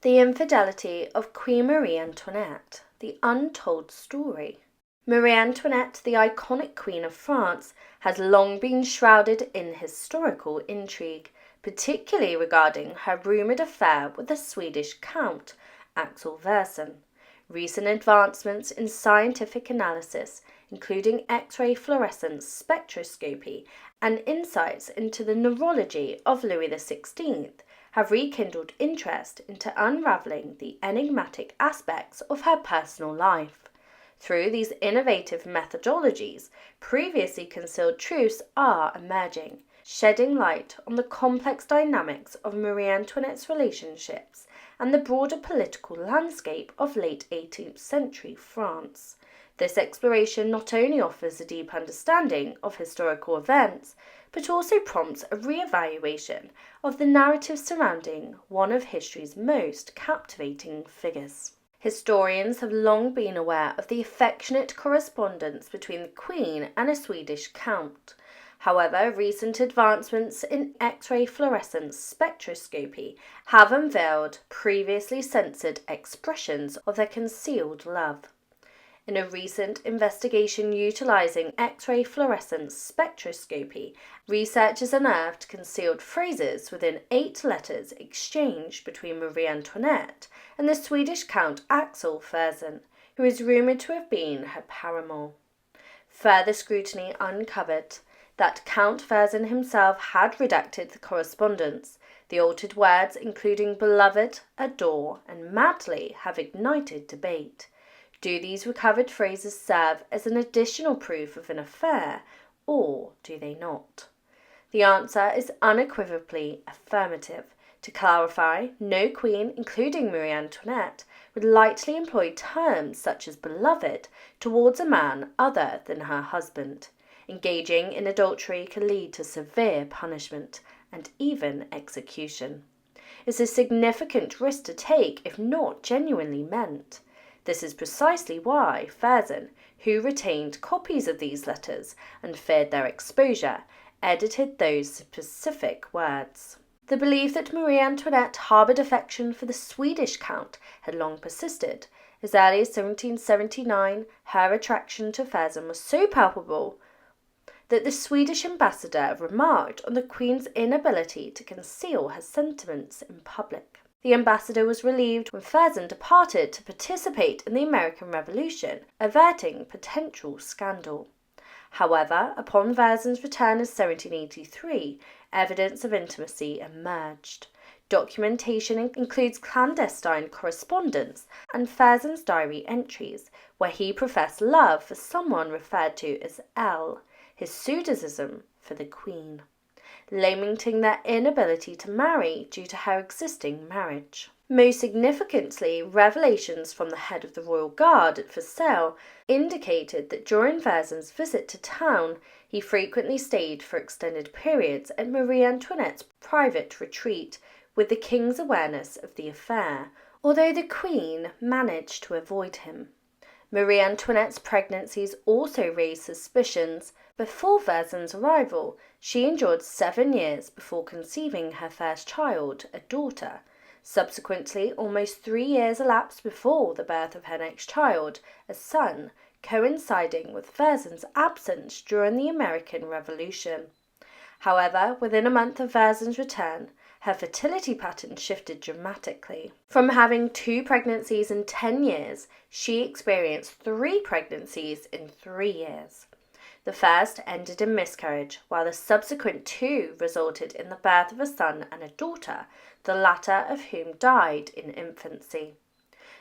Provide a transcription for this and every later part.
The infidelity of Queen Marie Antoinette, the untold story. Marie Antoinette, the iconic Queen of France, has long been shrouded in historical intrigue, particularly regarding her rumoured affair with the Swedish Count, Axel Fersen. Recent advancements in scientific analysis, including X-ray fluorescence spectroscopy and insights into the neurology of Louis XVI, have rekindled interest into unravelling the enigmatic aspects of her personal life. Through these innovative methodologies, previously concealed truths are emerging, shedding light on the complex dynamics of Marie Antoinette's relationships and the broader political landscape of late 18th century France. This exploration not only offers a deep understanding of historical events, but also prompts a re-evaluation of the narrative surrounding one of history's most captivating figures. Historians have long been aware of the affectionate correspondence between the Queen and a Swedish Count. However, recent advancements in X-ray fluorescence spectroscopy have unveiled previously censored expressions of their concealed love. In a recent investigation utilizing X-ray fluorescence spectroscopy, researchers unearthed concealed phrases within 8 letters exchanged between Marie Antoinette and the Swedish Count Axel Fersen, who is rumoured to have been her paramour. Further scrutiny uncovered that Count Fersen himself had redacted the correspondence. The altered words, including beloved, adore, and madly, have ignited debate. Do these recovered phrases serve as an additional proof of an affair, or do they not? The answer is unequivocally affirmative. To clarify, no queen, including Marie Antoinette, would lightly employ terms such as beloved towards a man other than her husband. Engaging in adultery can lead to severe punishment and even execution. It's a significant risk to take if not genuinely meant. This is precisely why Fersen, who retained copies of these letters and feared their exposure, edited those specific words. The belief that Marie Antoinette harboured affection for the Swedish Count had long persisted. As early as 1779, her attraction to Fersen was so palpable that the Swedish ambassador remarked on the Queen's inability to conceal her sentiments in public. The ambassador was relieved when Fersen departed to participate in the American Revolution, averting potential scandal. However, upon Fersen's return in 1783, evidence of intimacy emerged. Documentation includes clandestine correspondence and Fersen's diary entries, where he professed love for someone referred to as L, his pseudonym for the Queen, lamenting their inability to marry due to her existing marriage. Most significantly, revelations from the head of the Royal Guard at Versailles indicated that during Fersen's visit to town, he frequently stayed for extended periods at Marie Antoinette's private retreat, with the king's awareness of the affair, although the Queen managed to avoid him. Marie Antoinette's pregnancies also raised suspicions. Before Fersen's arrival, she endured 7 years before conceiving her first child, a daughter. Subsequently, almost 3 years elapsed before the birth of her next child, a son, coinciding with Fersen's absence during the American Revolution. However, within a month of Fersen's return, her fertility pattern shifted dramatically. From having 2 pregnancies in 10 years, she experienced 3 pregnancies in 3 years. The first ended in miscarriage, while the subsequent 2 resulted in the birth of a son and a daughter, the latter of whom died in infancy.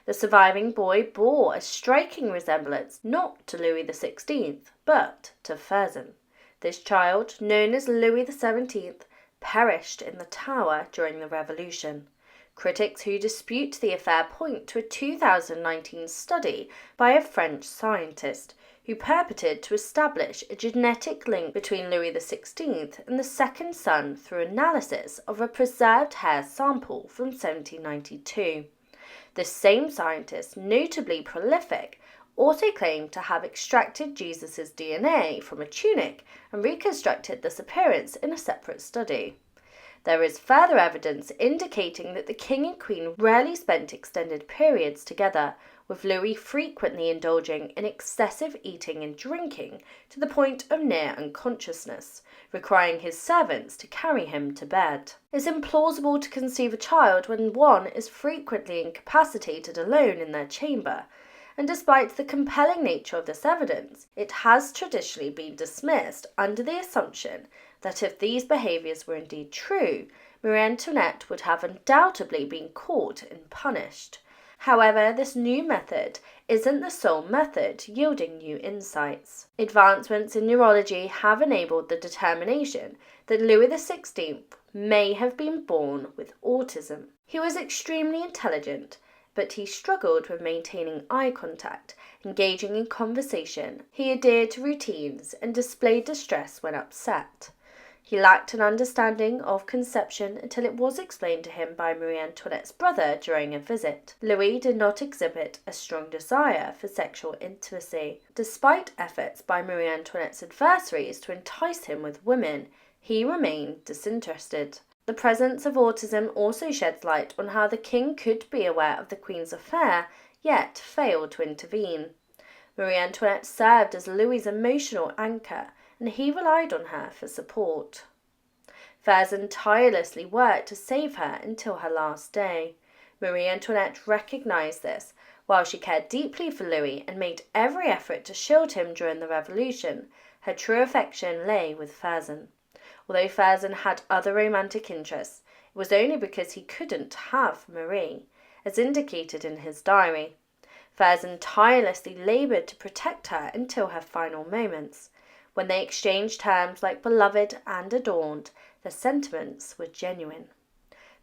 The surviving boy bore a striking resemblance not to Louis XVI, but to Fersen. This child, known as Louis XVII, perished in the Tower during the Revolution. Critics who dispute the affair point to a 2019 study by a French scientist who purported to establish a genetic link between Louis XVI and the second son through analysis of a preserved hair sample from 1792. This same scientist, notably prolific, also claimed to have extracted Jesus' DNA from a tunic and reconstructed this appearance in a separate study. There is further evidence indicating that the king and queen rarely spent extended periods together, with Louis frequently indulging in excessive eating and drinking to the point of near unconsciousness, requiring his servants to carry him to bed. It's implausible to conceive a child when one is frequently incapacitated alone in their chamber, and despite the compelling nature of this evidence, it has traditionally been dismissed under the assumption that if these behaviours were indeed true, Marie Antoinette would have undoubtedly been caught and punished. However, this new method isn't the sole method yielding new insights. Advancements in neurology have enabled the determination that Louis XVI may have been born with autism. He was extremely intelligent, but he struggled with maintaining eye contact, engaging in conversation. He adhered to routines and displayed distress when upset. He lacked an understanding of conception until it was explained to him by Marie Antoinette's brother during a visit. Louis did not exhibit a strong desire for sexual intimacy. Despite efforts by Marie Antoinette's adversaries to entice him with women, he remained disinterested. The presence of autism also sheds light on how the king could be aware of the queen's affair, yet fail to intervene. Marie Antoinette served as Louis's emotional anchor, and he relied on her for support. Fersen tirelessly worked to save her until her last day. Marie Antoinette recognized this. While she cared deeply for Louis and made every effort to shield him during the Revolution, her true affection lay with Fersen. Although Fersen had other romantic interests, it was only because he couldn't have Marie, as indicated in his diary. Fersen tirelessly laboured to protect her until her final moments. When they exchanged terms like beloved and adored, their sentiments were genuine.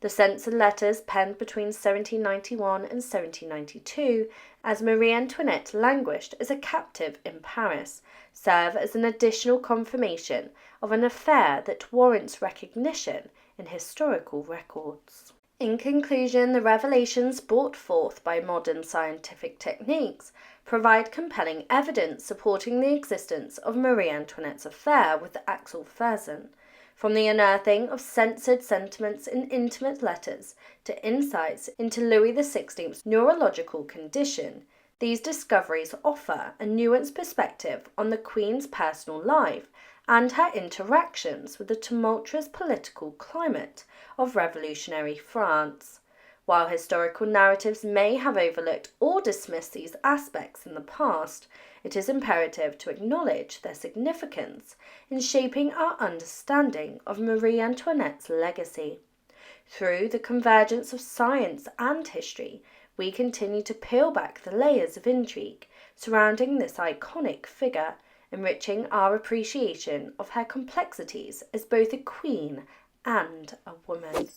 The censored letters penned between 1791 and 1792, as Marie Antoinette languished as a captive in Paris, serve as an additional confirmation of an affair that warrants recognition in historical records. In conclusion, the revelations brought forth by modern scientific techniques provide compelling evidence supporting the existence of Marie Antoinette's affair with Axel Fersen. From the unearthing of censored sentiments in intimate letters to insights into Louis XVI's neurological condition, these discoveries offer a nuanced perspective on the Queen's personal life and her interactions with the tumultuous political climate of revolutionary France. While historical narratives may have overlooked or dismissed these aspects in the past, it is imperative to acknowledge their significance in shaping our understanding of Marie Antoinette's legacy. Through the convergence of science and history, we continue to peel back the layers of intrigue surrounding this iconic figure, enriching our appreciation of her complexities as both a queen and a woman.